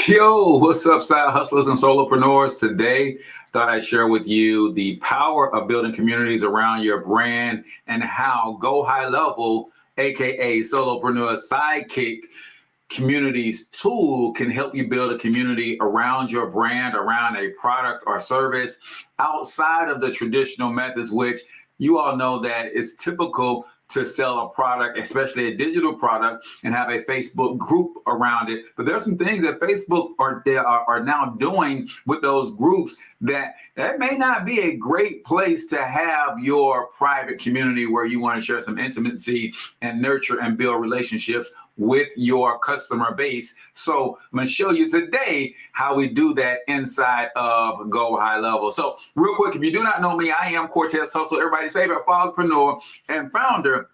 Yo, what's up, side hustlers and solopreneurs? Today, thought I'd share with you the power of building communities around your brand and how Go High Level, aka Solopreneur Sidekick Communities tool, can help you build a community around your brand, around a product or service outside of the traditional methods, which you all know that it's typical to sell a product, especially a digital product, and have a Facebook group around it. But there's some things that Facebook are now doing with those groups that may not be a great place to have your private community where you want to share some intimacy and nurture and build relationships with your customer base. So I'm going to show you today how we do that inside of Go High Level. So real quick, if you do not know me, I am Cortez Hustle, everybody's favorite solopreneur and founder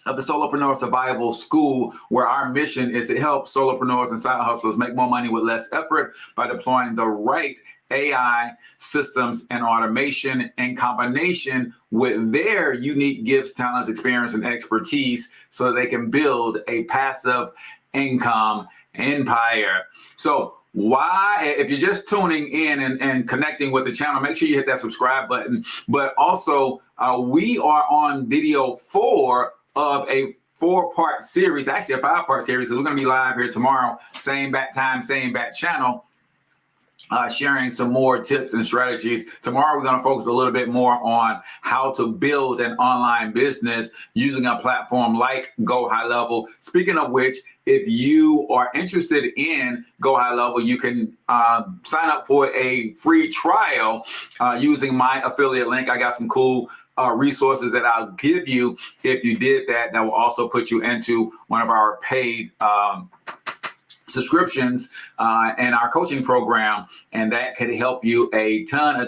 of the Solopreneur Survival School, where our mission is to help solopreneurs and side hustlers make more money with less effort by deploying the right AI systems and automation in combination with their unique gifts, talents, experience, and expertise so that they can build a passive income empire. So why, if you're just tuning in and connecting with the channel, make sure you hit that subscribe button. But also, we are on video 4 of a 4-part series, actually a 5-part series. So we're going to be live here tomorrow, same bat time, same bat channel. Sharing some more tips and strategies. Tomorrow, we're going to focus a little bit more on how to build an online business using a platform like Go High Level. Speaking of which, if you are interested in Go High Level, you can sign up for a free trial using my affiliate link. I got some cool resources that I'll give you if you did that. That will also put you into one of our paid subscriptions and our coaching program, and that could help you a ton.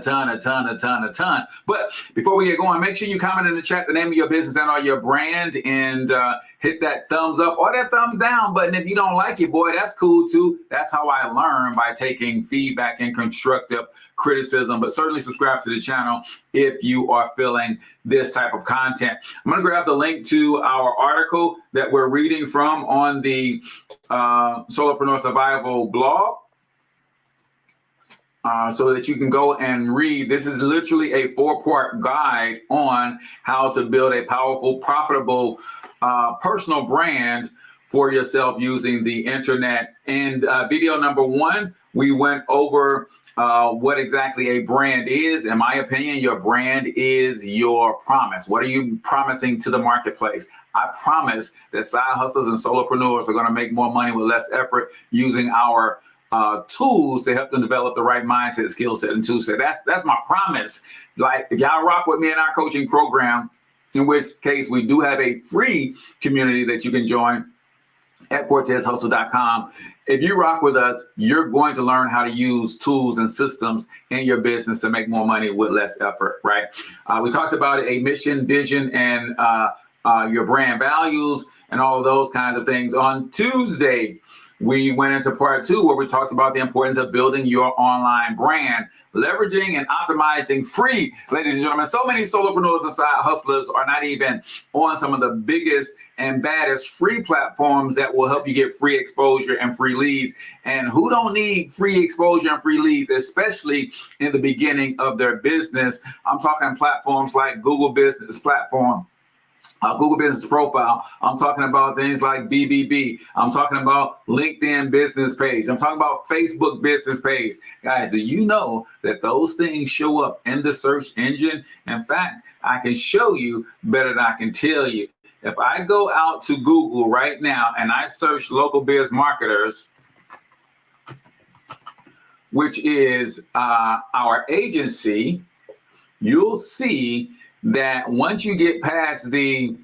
But before we get going, make sure you comment in the chat the name of your business and or your brand, and hit that thumbs up or that thumbs down button. If you don't like it, boy, that's cool too. That's how I learn, by taking feedback and constructive criticism. But certainly subscribe to the channel if you are feeling this type of content. I'm going to grab the link to our article that we're reading from on the Solopreneur Survival blog, so that you can go and read. This is literally a 4-part guide on how to build a powerful, profitable personal brand for yourself using the internet. And video number 1, we went over what exactly a brand is. In my opinion, your brand is your promise. What are you promising to the marketplace? I promise that side hustlers and solopreneurs are going to make more money with less effort using our tools to help them develop the right mindset, skill set, and tool set. That's my promise. Like, if y'all rock with me in our coaching program, in which case we do have a free community that you can join at CortezHustle.com. If you rock with us, you're going to learn how to use tools and systems in your business to make more money with less effort, right? We talked about a mission, vision, and your brand values and all of those kinds of things. On Tuesday, we went into part 2, where we talked about the importance of building your online brand, leveraging and optimizing free, ladies and gentlemen. So many solopreneurs and side hustlers are not even on some of the biggest and baddest free platforms that will help you get free exposure and free leads. And who don't need free exposure and free leads, especially in the beginning of their business? I'm talking platforms like Google Business Platform, Google Business Profile. I'm talking about things like BBB. I'm talking about LinkedIn Business Page. I'm talking about Facebook Business Page. Guys, do you know that those things show up in the search engine? In fact, I can show you better than I can tell you. If I go out to Google right now and I search local biz marketers, which is our agency, you'll see that once you get past the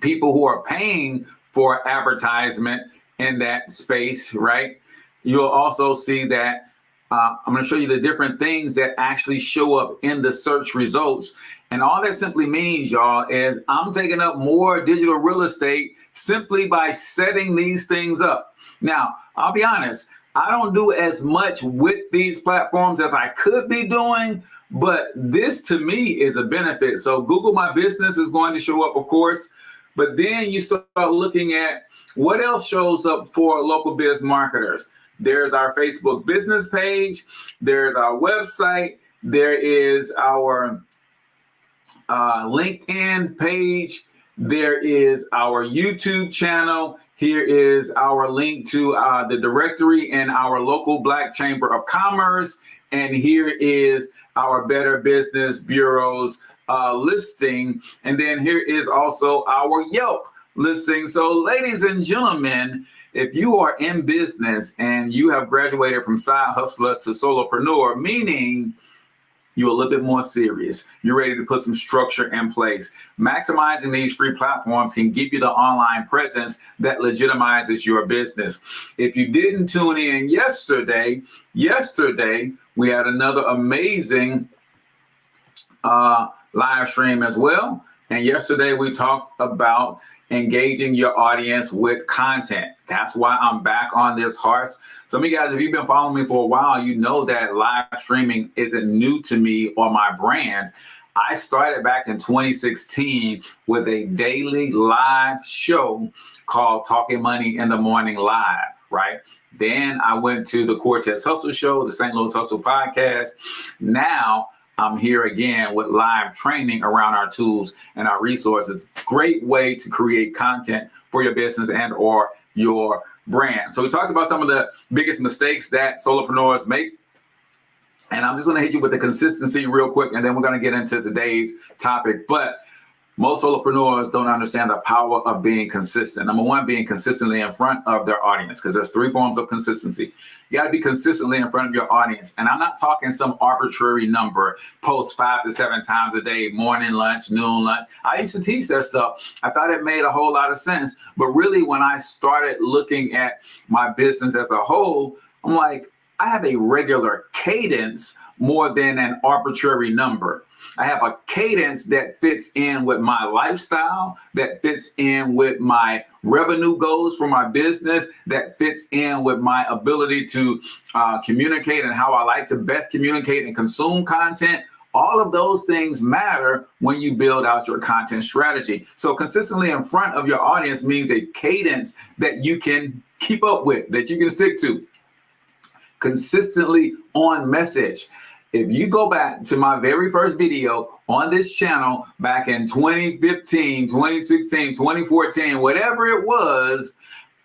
people who are paying for advertisement in that space, right, you'll also see that I'm going to show you the different things that actually show up in the search results. And all that simply means, y'all, is I'm taking up more digital real estate simply by setting these things up. Now, I'll be honest, I don't do as much with these platforms as I could be doing, but this to me is a benefit. So Google My Business is going to show up, of course. But then you start looking at what else shows up for local biz marketers. There's our Facebook business page. There's our website. There is our LinkedIn page. There is our YouTube channel. Here is our link to the directory in our local Black Chamber of Commerce. And here is our Better Business Bureau's listing. And then here is also our Yelp listing. So ladies and gentlemen, if you are in business and you have graduated from side hustler to solopreneur, meaning you're a little bit more serious, you're ready to put some structure in place, maximizing these free platforms can give you the online presence that legitimizes your business. If you didn't tune in yesterday, we had another amazing live stream as well. And yesterday we talked about engaging your audience with content. That's why I'm back on this horse. Some of you guys, if you've been following me for a while, you know that live streaming isn't new to me or my brand. I started back in 2016 with a daily live show called Talking Money in the Morning Live, right? Then I went to the Cortez Hustle Show, the St. Louis Hustle Podcast. Now I'm here again with live training around our tools and our resources. Great way to create content for your business and or your brand. So we talked about some of the biggest mistakes that solopreneurs make. And I'm just going to hit you with the consistency real quick, and then we're going to get into today's topic. But most solopreneurs don't understand the power of being consistent. Number one, being consistently in front of their audience, because there's three forms of consistency. You got to be consistently in front of your audience. And I'm not talking some arbitrary number, post 5 to 7 times a day, morning, lunch, noon, lunch. I used to teach that stuff. I thought it made a whole lot of sense. But really, when I started looking at my business as a whole, I'm like, I have a regular cadence more than an arbitrary number. I have a cadence that fits in with my lifestyle, that fits in with my revenue goals for my business, that fits in with my ability to communicate and how I like to best communicate and consume content. All of those things matter when you build out your content strategy. So consistently in front of your audience means a cadence that you can keep up with, that you can stick to. Consistently on message. If you go back to my very first video on this channel back in 2015, 2016, 2014, whatever it was,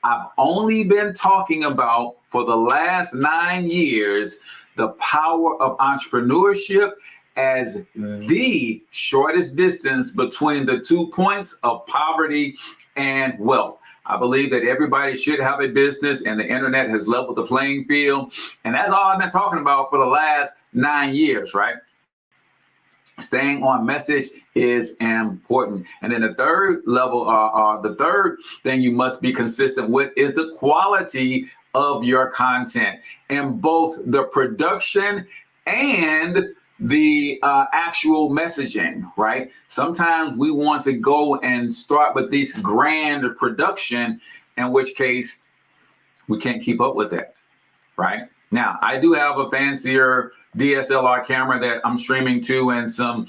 I've only been talking about for the last 9 years, the power of entrepreneurship as the shortest distance between the 2 points of poverty and wealth. I believe that everybody should have a business, and the internet has leveled the playing field. And that's all I've been talking about for the last 9 years, right? Staying on message is important. And then the third level, the third thing you must be consistent with is the quality of your content, in both the production and the actual messaging, right? Sometimes we want to go and start with this grand production, in which case we can't keep up with that, right? Now, I do have a fancier DSLR camera that I'm streaming to, and some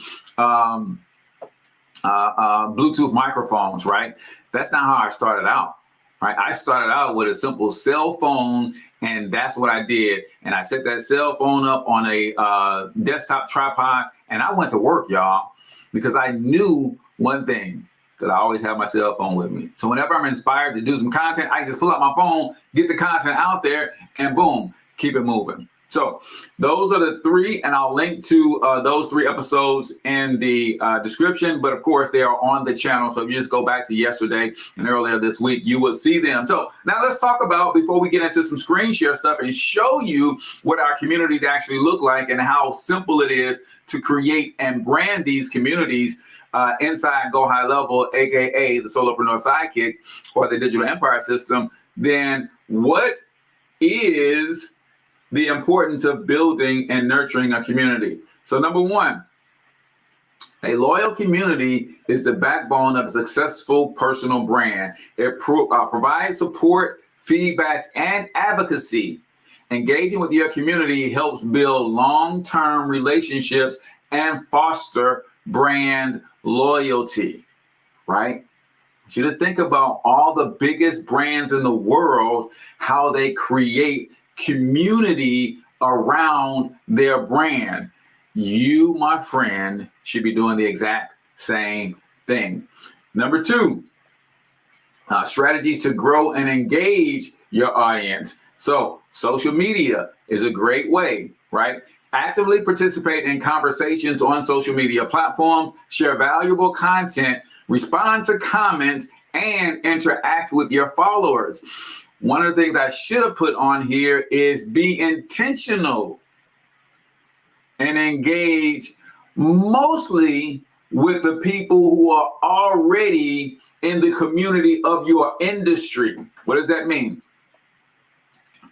Bluetooth microphones, right? That's not how I started out, right? I started out with a simple cell phone, and that's what I did. And I set that cell phone up on a desktop tripod, and I went to work, y'all, because I knew one thing, that I always have my cell phone with me. So whenever I'm inspired to do some content, I just pull out my phone, get the content out there, and boom, keep it moving. So those are the three, and I'll link to those 3 episodes in the description. But of course, they are on the channel. So if you just go back to yesterday and earlier this week, you will see them. So now let's talk about, before we get into some screen share stuff and show you what our communities actually look like and how simple it is to create and brand these communities inside Go High Level, aka the Solopreneur Sidekick or the Digital Empire System. Then what is the importance of building and nurturing a community? So number one, a loyal community is the backbone of a successful personal brand. It provides support, feedback, and advocacy. Engaging with your community helps build long-term relationships and foster brand loyalty, right? want you to think about all the biggest brands in the world, how they create community around their brand. You, my friend, should be doing the exact same thing. Number two, strategies to grow and engage your audience. So social media is a great way, right? Actively participate in conversations on social media platforms, share valuable content, respond to comments, and interact with your followers. One of the things I should have put on here is be intentional and engage mostly with the people who are already in the community of your industry. What does that mean?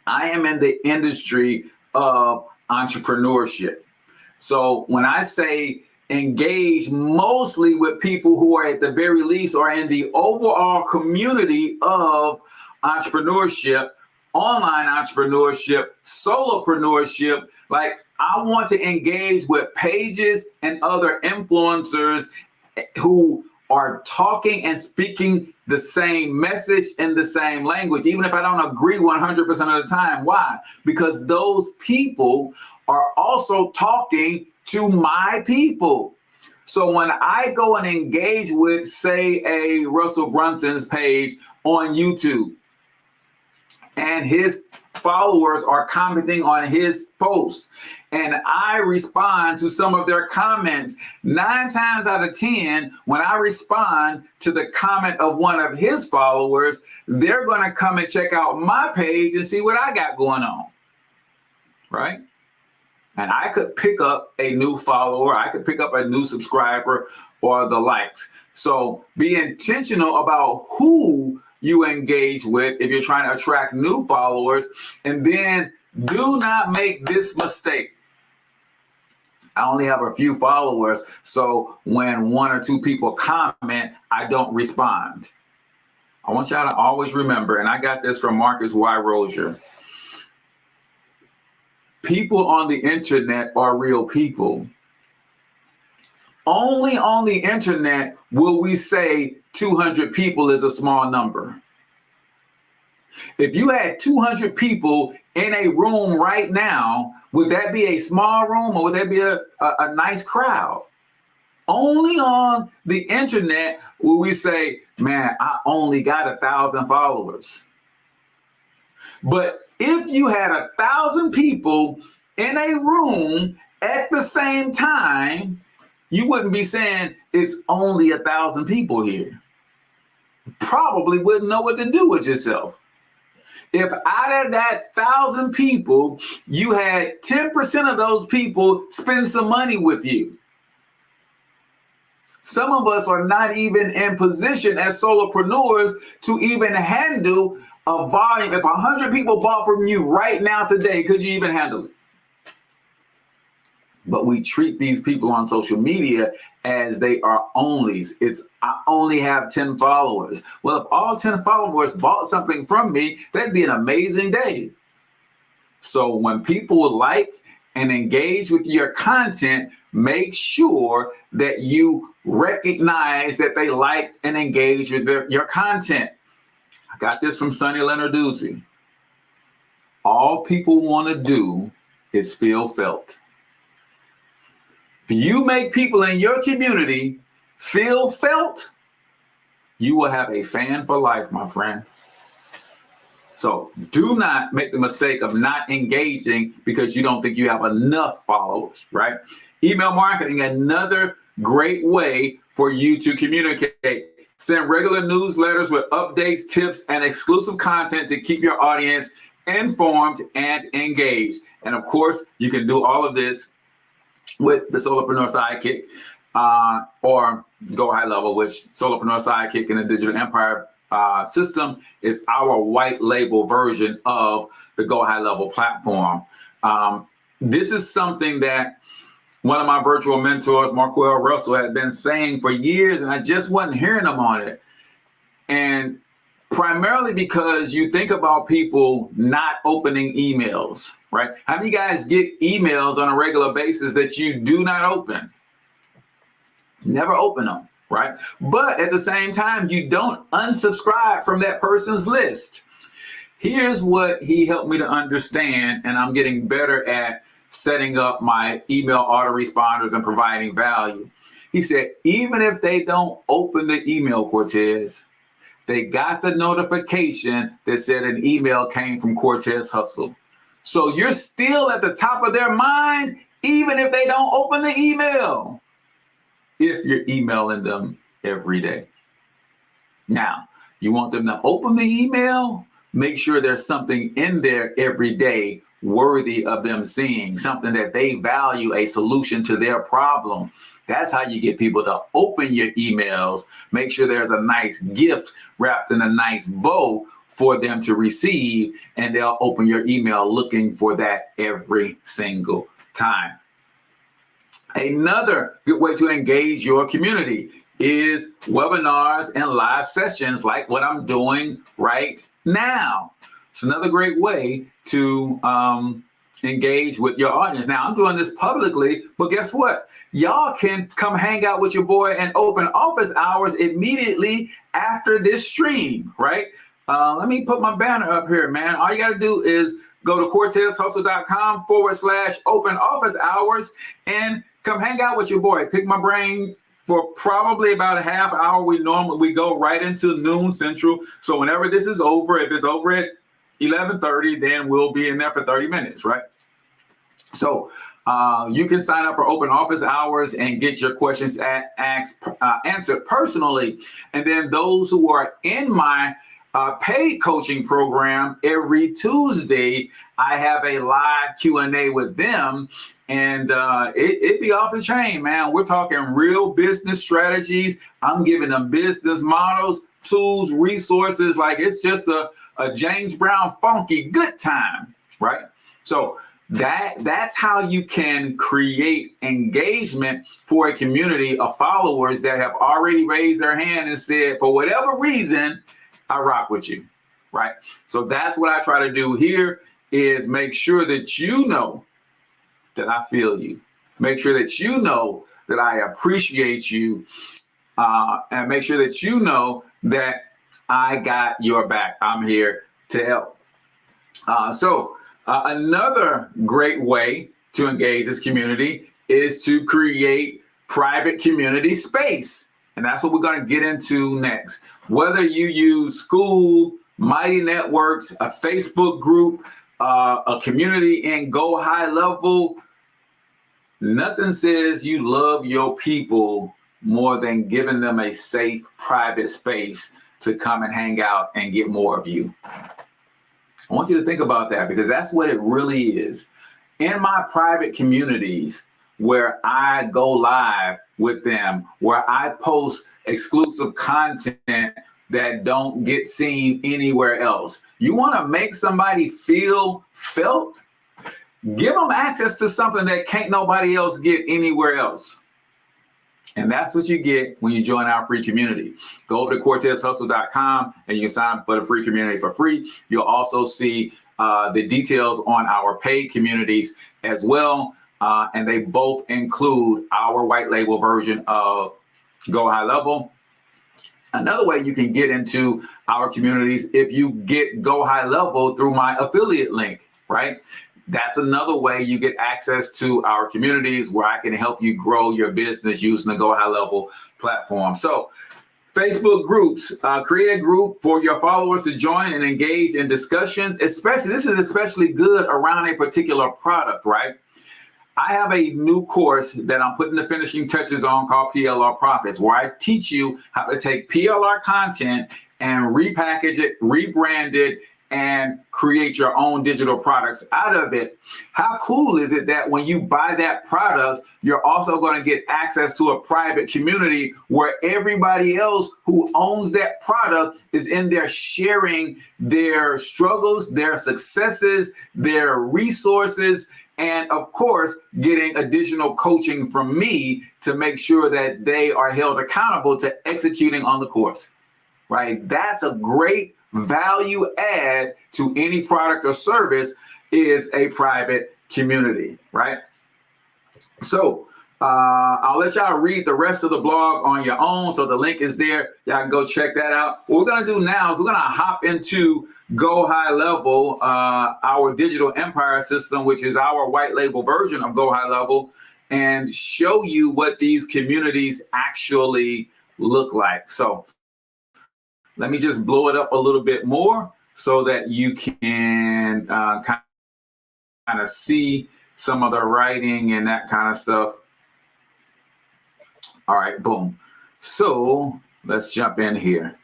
I am in the industry of entrepreneurship. So when I say engage mostly with people who are at the very least or in the overall community of entrepreneurship, online entrepreneurship, solopreneurship, like I want to engage with pages and other influencers who are talking and speaking the same message in the same language, even if I don't agree 100% of the time. Why? Because those people are also talking to my people. So when I go and engage with, say, a Russell Brunson's page on YouTube, and his followers are commenting on his posts, and I respond to some of their comments, 9 times out of 10, when I respond to the comment of one of his followers, they're going to come and check out my page and see what I got going on, right? And I could pick up a new follower, I could pick up a new subscriber or the likes. So be intentional about who you engage with if you're trying to attract new followers, and then do not make this mistake. I only have a few followers, so when 1 or 2 people comment, I don't respond. I want y'all to always remember, and I got this from Marcus Y. Rozier, people on the internet are real people. Only on the internet will we say 200 people is a small number. If you had 200 people in a room right now, would that be a small room or would that be a nice crowd? Only on the internet will we say, man, I only got 1,000 followers. But if you had 1,000 people in a room at the same time, you wouldn't be saying it's only 1,000 people here. Probably wouldn't know what to do with yourself. If out of that 1,000 people, you had 10% of those people spend some money with you. Some of us are not even in position as solopreneurs to even handle a volume. If 100 people bought from you right now today, could you even handle it? But we treat these people on social media as they are onlys. I only have 10 followers. Well, if all 10 followers bought something from me, that'd be an amazing day. So when people like and engage with your content, make sure that you recognize that they liked and engaged with your content. I got this from Sonny Lenarduzzi. All people want to do is feel felt. If you make people in your community feel felt, you will have a fan for life, my friend. So do not make the mistake of not engaging because you don't think you have enough followers, right? Email marketing, another great way for you to communicate. Send regular newsletters with updates, tips, and exclusive content to keep your audience informed and engaged. And of course, you can do all of this with the Solopreneur Sidekick or Go HighLevel, which Solopreneur Sidekick in the Digital Empire system is our white label version of the Go HighLevel platform. This is something that one of my virtual mentors, Marquell Russell, had been saying for years, and I just wasn't hearing him on it. And primarily because you think about people not opening emails, right? How many guys get emails on a regular basis that you do not open? Never open them. right? But at the same time, you don't unsubscribe from that person's list. Here's what he helped me to understand, and I'm getting better at setting up my email autoresponders and providing value. He said, even if they don't open the email, Cortez, they got the notification that said an email came from Cortez Hustle. So you're still at the top of their mind, even if they don't open the email, if you're emailing them every day. Now, you want them to open the email? Make sure there's something in there every day worthy of them seeing, something that they value, a solution to their problem. That's how you get people to open your emails. Make sure there's a nice gift wrapped in a nice bow for them to receive, and they'll open your email looking for that every single time. Another good way to engage your community is webinars and live sessions like what I'm doing right now. It's another great way to engage with your audience. Now, I'm doing this publicly, but guess what? Y'all can come hang out with your boy and open office hours immediately after this stream, right? Let me put my banner up here, man. All you got to do is go to cortezhustle.com/open office hours and come hang out with your boy. Pick my brain for probably about a half hour. We go right into noon central. So whenever this is over, if it's over at 11:30, then we'll be in there for 30 minutes, right? So you can sign up for open office hours and get your questions answered personally. And then those who are in my paid coaching program, every Tuesday, I have a live Q&A with them. And it be off the chain, man. We're talking real business strategies. I'm giving them business models, tools, resources. Like it's just a James Brown funky good time, right? So that's how you can create engagement for a community of followers that have already raised their hand and said, for whatever reason, I rock with you, right? So that's what I try to do here is make sure that you know that I feel you. Make sure that you know that I appreciate you, and make sure that you know that I got your back. I'm here to help. Another great way to engage this community is to create private community space. And that's what we're going to get into next. Whether you use School, Mighty Networks, a Facebook group, a community in Go HighLevel, nothing says you love your people more than giving them a safe, private space to come and hang out and get more of you. I want you to think about that because that's what it really is. In my private communities where I go live with them, where I post exclusive content that don't get seen anywhere else. You want to make somebody feel felt? Give them access to something that can't nobody else get anywhere else. And that's what you get when you join our free community. Go over to cortezhustle.com and you can sign up for the free community for free. You'll also see the details on our paid communities as well. And they both include our white label version of Go HighLevel. Another way you can get into our communities if you get Go HighLevel through my affiliate link, right? That's another way you get access to our communities where I can help you grow your business using the Go HighLevel platform. So Facebook groups, create a group for your followers to join and engage in discussions. This is especially good around a particular product, right? I have a new course that I'm putting the finishing touches on called PLR Profits, where I teach you how to take PLR content and repackage it, rebrand it, and create your own digital products out of it. How cool is it that when you buy that product, you're also going to get access to a private community where everybody else who owns that product is in there sharing their struggles, their successes, their resources, and of course, getting additional coaching from me to make sure that they are held accountable to executing on the course, right? That's a great value add to any product or service is a private community, right? So I'll let y'all read the rest of the blog on your own. So the link is there. Y'all can go check that out. What we're going to do now is we're going to hop into Go High Level, our digital empire system, which is our white label version of Go High Level, and show you what these communities actually look like. So let me just blow it up a little bit more so that you can kind of see some of the writing and that kind of stuff. All right, boom. So let's jump in here.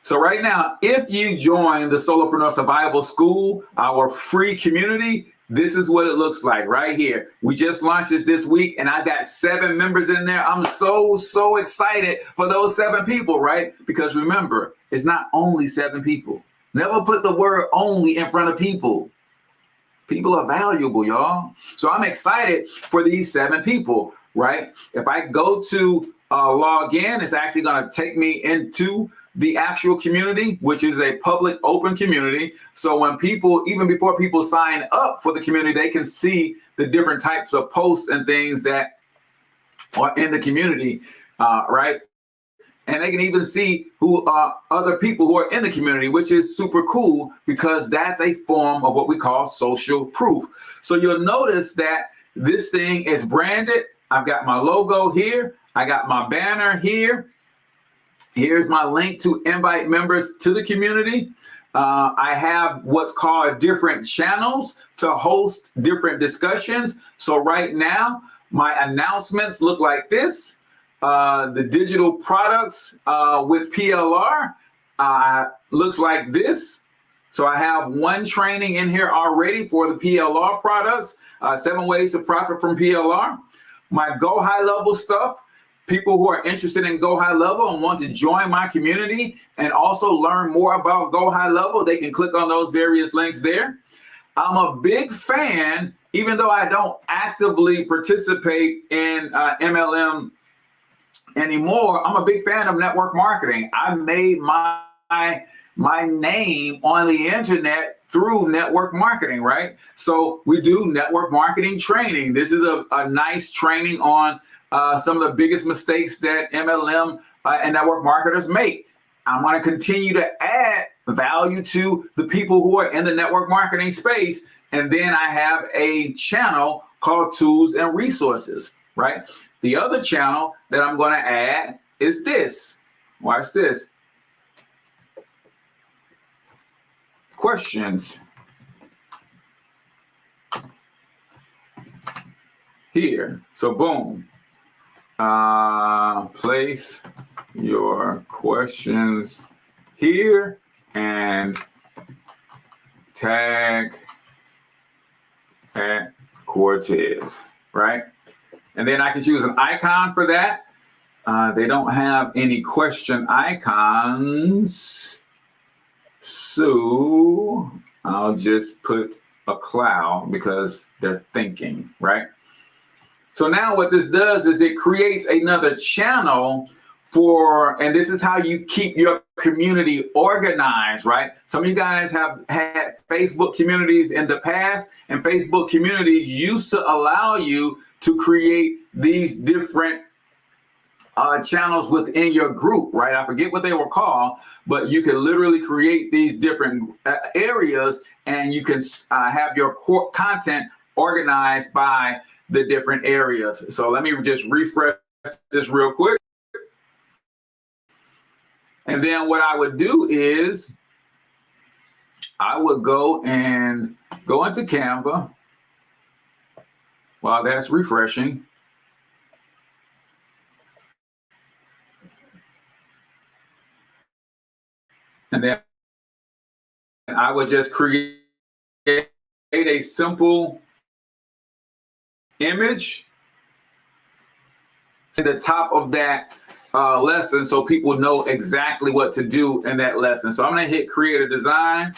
So right now, if you join the Solopreneur Survival School, our free community, this is what it looks like right here. We just launched this week, and I got 7 members in there. I'm so excited for those 7 people, right? Because remember, it's not only 7 people. Never put the word only in front of people. People are valuable, y'all. So I'm excited for these 7 people, right? If I go to log in, it's actually going to take me into the actual community, which is a public open community. So when people, even before people sign up for the community, they can see the different types of posts and things that are in the community, right? And they can even see who are other people who are in the community, which is super cool because that's a form of what we call social proof. So you'll notice that this thing is branded. I've got my logo here. I got my banner here. Here's my link to invite members to the community. I have what's called different channels to host different discussions. So right now, my announcements look like this. The digital products with PLR looks like this. So I have 1 training in here already for the PLR products, 7 ways to profit from PLR. My Go High Level stuff, people who are interested in Go High Level and want to join my community and also learn more about Go High Level, they can click on those various links there. I'm a big fan, even though I don't actively participate in MLM anymore, I'm a big fan of network marketing. I made my name on the internet through network marketing, right? So we do network marketing training. This is a nice training on some of the biggest mistakes that MLM and network marketers make. I'm going to continue to add value to the people who are in the network marketing space. And then I have a channel called Tools and Resources, right? The other channel that I'm going to add is this. Watch this. Questions. Here. So boom. Place your questions here and tag at Cortez, right? And then I can choose an icon for that. They don't have any question icons. So I'll just put a cloud because they're thinking, right? So now what this does is it creates another channel for, and this is how you keep your community organized, right? Some of you guys have had Facebook communities in the past, and Facebook communities used to allow you to create these different channels within your group, right? I forget what they were called, but you can literally create these different areas, and you can have your core content organized by the different areas. So let me just refresh this real quick. And then what I would do is I would go into Canva while that's refreshing. And then I would just create a simple image at the top of that lesson so people know exactly what to do in that lesson. So I'm going to hit create a design,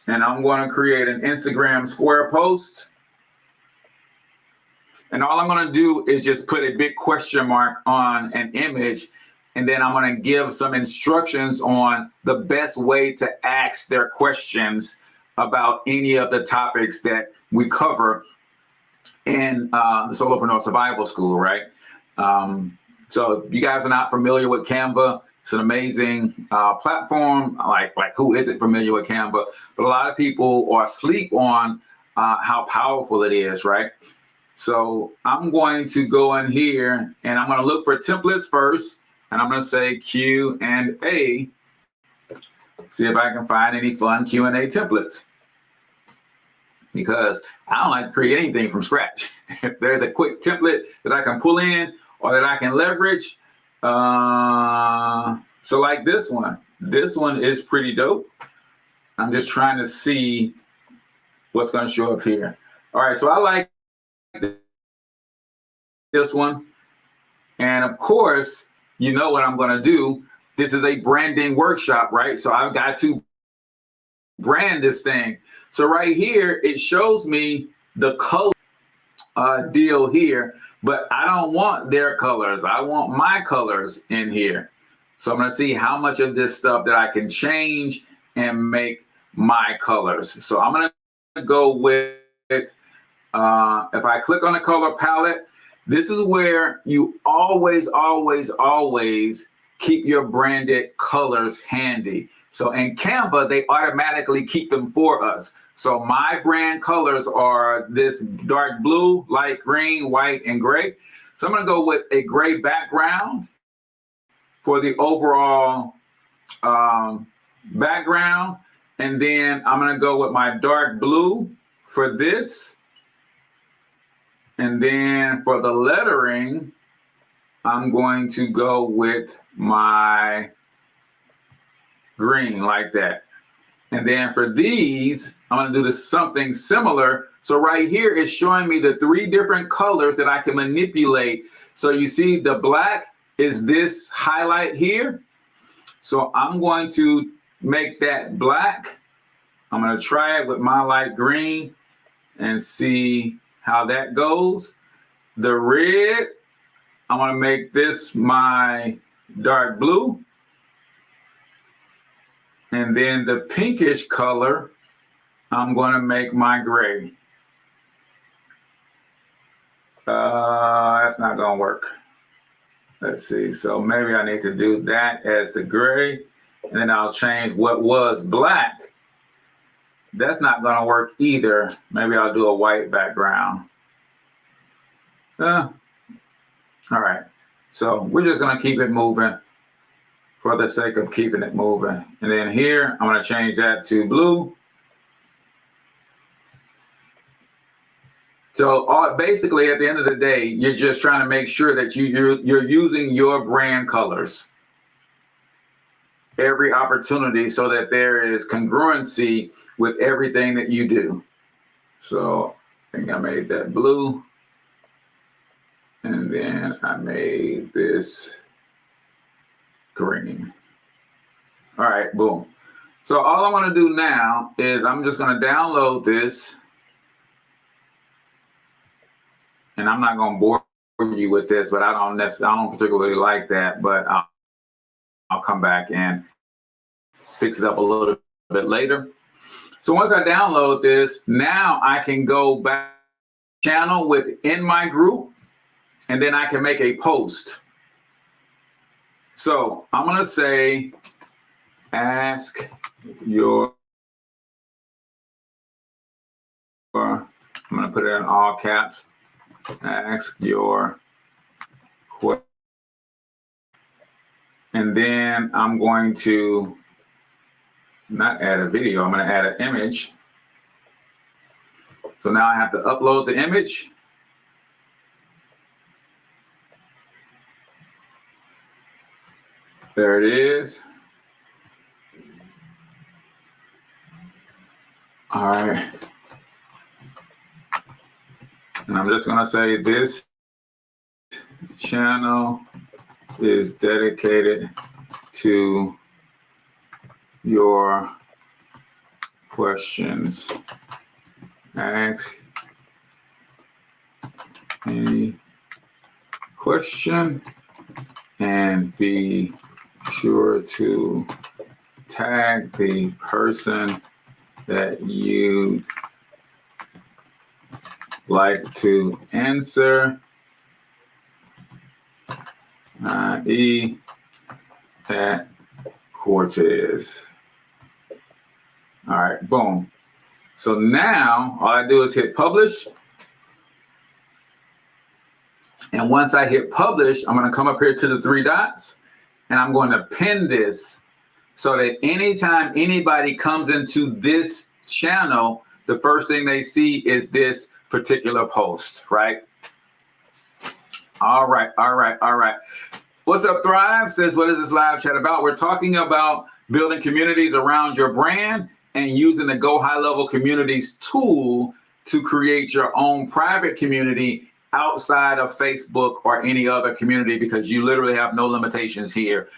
and I'm going to create an Instagram square post. And all I'm going to do is just put a big question mark on an image, and then I'm going to give some instructions on the best way to ask their questions about any of the topics that we cover in the Solopreneur Survival School, right? So if you guys are not familiar with Canva, it's an amazing platform. Like who isn't familiar with Canva? But a lot of people are asleep on how powerful it is, right? So I'm going to go in here and I'm going to look for templates first, and I'm going to say Q&A. See if I can find any fun Q&A templates, because I don't like to create anything from scratch. If there's a quick template that I can pull in or that I can leverage, so like this one is pretty dope. I'm just trying to see what's going to show up here. All right, so I like this one. And of course, you know what I'm going to do. This is a branding workshop, right? So I've got to brand this thing. So right here, it shows me the color deal here, but I don't want their colors. I want my colors in here. So I'm going to see how much of this stuff that I can change and make my colors. So I'm going to go with, if I click on the color palette, this is where you always keep your branded colors handy. So in Canva, they automatically keep them for us. So my brand colors are this dark blue, light green, white, and gray. So I'm going to go with a gray background for the overall background. And then I'm going to go with my dark blue for this. And then for the lettering, I'm going to go with my green like that. And then for these, I'm going to do something similar. So right here is showing me the 3 different colors that I can manipulate. So you see the black is this highlight here. So I'm going to make that black. I'm going to try it with my light green and see how that goes. The red, I'm going to make this my dark blue. And then the pinkish color, I'm going to make my gray. That's not going to work. Let's see. So maybe I need to do that as the gray. And then I'll change what was black. That's not going to work either. Maybe I'll do a white background. All right. So we're just going to keep it moving for the sake of keeping it moving. And then here, I'm going to change that to blue. So basically, at the end of the day, you're just trying to make sure that you're using your brand colors every opportunity so that there is congruency with everything that you do. So I think I made that blue. And then I made this green. All right, boom. So all I'm going to do now is I'm just going to download this. And I'm not going to bore you with this, but I don't particularly like that, but I'll come back and fix it up a little bit later. So once I download this, now I can go back channel within my group, and then I can make a post. So I'm going to say, ask your, I'm going to put it in all caps, ask your question. And then I'm going to not add a video, I'm going to add an image. So now I have to upload the image. There it is. All right. And I'm just going to say this channel is dedicated to your questions. Ask any question and be sure to tag the person that you like to answer, E at Cortez. All right, boom. So now all I do is hit publish. And once I hit publish, I'm going to come up here to the three dots and I'm going to pin this so that anytime anybody comes into this channel, the first thing they see is this particular post, right? All right. What's up, Thrive? Says, what is this live chat about? We're talking about building communities around your brand and using the Go High Level Communities tool to create your own private community outside of Facebook or any other community, because you literally have no limitations here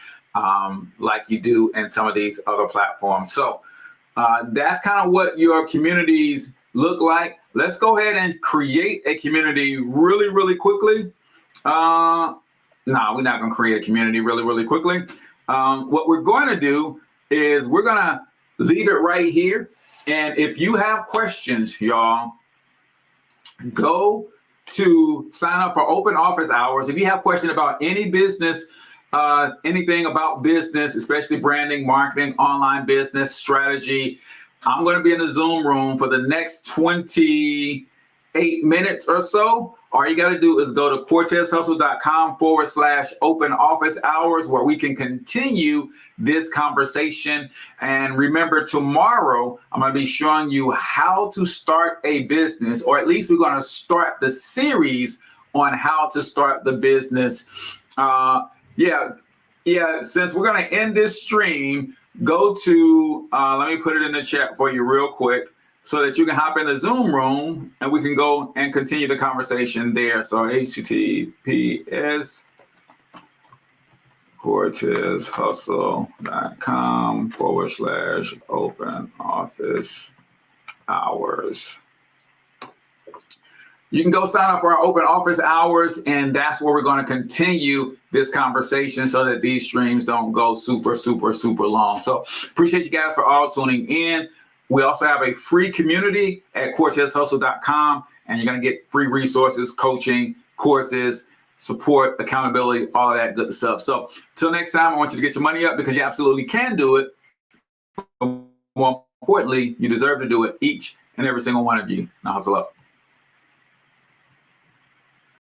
like you do in some of these other platforms. So that's kind of what your communities look like. Let's go ahead and create a community really quickly. No, we're not going to create a community really quickly. What we're going to do is we're going to leave it right here. And if you have questions, y'all, go to sign up for open office hours. If you have questions about any business, anything about business, especially branding, marketing, online business strategy, I'm going to be in the Zoom room for the next 28 minutes or so. All you got to do is go to cortezhustle.com/open office hours, where we can continue this conversation. And remember, tomorrow, I'm going to be showing you how to start a business, or at least we're going to start the series on how to start the business. Since we're going to end this stream, go to, let me put it in the chat for you real quick, so that you can hop in the Zoom room and we can go and continue the conversation there. So https cortezhustle.com/open office hours. You can go sign up for our open office hours, and that's where we're going to continue this conversation so that these streams don't go super long. So appreciate you guys for all tuning in. We also have a free community at cortezhustle.com, and you're going to get free resources, coaching, courses, support, accountability, all of that good stuff. So till next time, I want you to get your money up, because you absolutely can do it. But more importantly, you deserve to do it, each and every single one of you. Now hustle up.